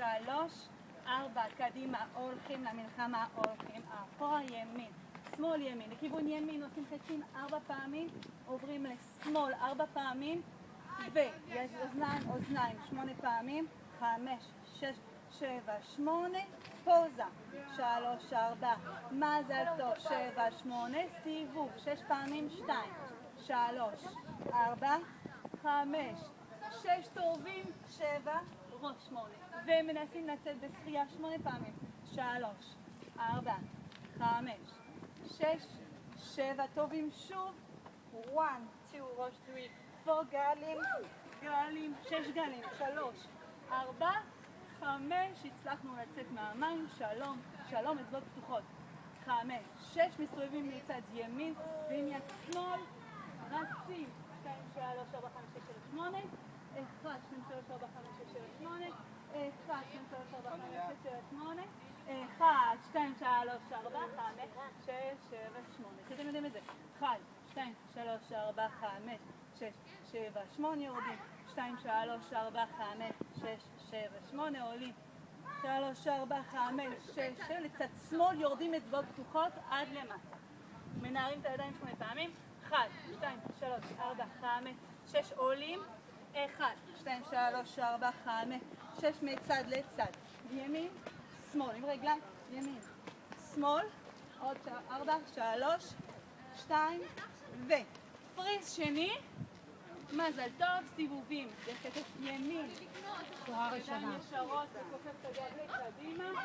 שלוש, ארבע, קדימה, הולכים למלחמה, הולכים אחורה, ימין, שמאל, ימין, לכיוון ימין, עושים חצים 4 פעמים, עוברים לשמאל 4 פעמים, ויש אוזניים 8 פעמים, 5, 6, 7, 8, פוזה, 3, 4, מזל טוב, 7, 8, סיבוב, 6 פעמים, 2, 3, 4, 5, 6 טובים, 7, ראש 8, ומנסים לצאת בשחייה 8 פעמים, 3, 4, 5, 6, 7 טובים שוב, 1, 2, ראש 3, 4 גלים, 6 גלים, 3, 4, 5, הצלחנו לצאת מהמים, שלום, אצבעות פתוחות, 5, 6, מסתובבים מצד ימין, ועם יד שמאל, רצים, 2, 3, 4, 5, 6, 7, 8, 1, 2, 3, 4, 5, 6, 7, 8, 1, 2, 3, 4, 5, 6, 7, 8, 1, 2, 3, 4, 5, 6, 7, 8, שאתם יודעים את זה, 1, 2, 3, 4, 5, 6, 7, 8, יורדים, 2, 3, 4, 5, 6, 7, 8, עולים, 3, 4, 5, 6, 7, לצד שמאל יורדים אצבעות פתוחות עד למטה. מנערים את הידיים 8 פעמים, 1, 2, 3, 4, 5, 6, עולים, 1, 2, 3, 4, 5, 6, מצד לצד, ימין, שמאל, עם רגליים, ימין, שמאל, עוד 4, 3, 2, ופריז שני, מזל טוב, סיבובים, בכתף ימין, שורה ראשונה. ידיים ישרות, וכופף את הגב לקדימה,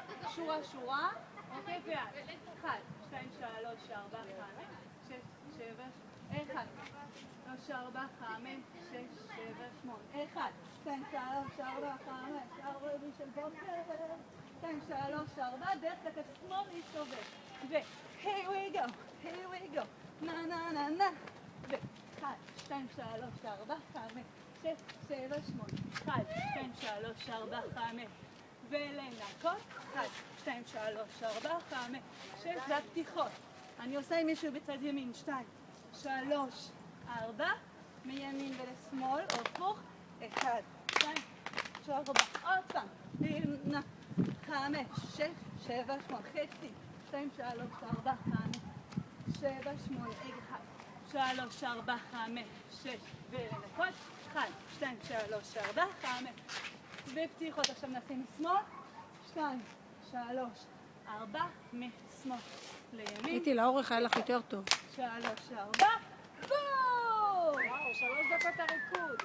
שורה, אוקיי, ועד, 1, 2, 3, 4, 5, 6, 7, 1, 3, 4, 5, 6, 7, 8, 1, 2, 3, 4, 5, 4 ימים של בוקר, 2, 3, 4, דרך כתף שמאל להסתובב, here we go, נה, ו 1, 2, 3, 4, 5, 6, 7, 8, 1, 2, 3, 4, 5, ולנקות, 1, 2, 3, 4, 5, 6, והפתיחות. אני עושה עם מישהו בצד ימין, 2, 3, 4, מימין ולשמאל, הפוך, 1, 2, 3, 4, עוד פעם, 5, 6, 7, 8, חצי, 2, 3, 4, 5, 7, 8, 1, 3, 4, 5, 6, ולנקות, 1, 2, 3, 4, 5, ופתיחות. עכשיו נשים משמאל, 2, 3, 4, משמאל לימין. הייתי לאורך, היה לך יותר טוב. 3, 4, בואו! וואו, 3 דקות הריקוד.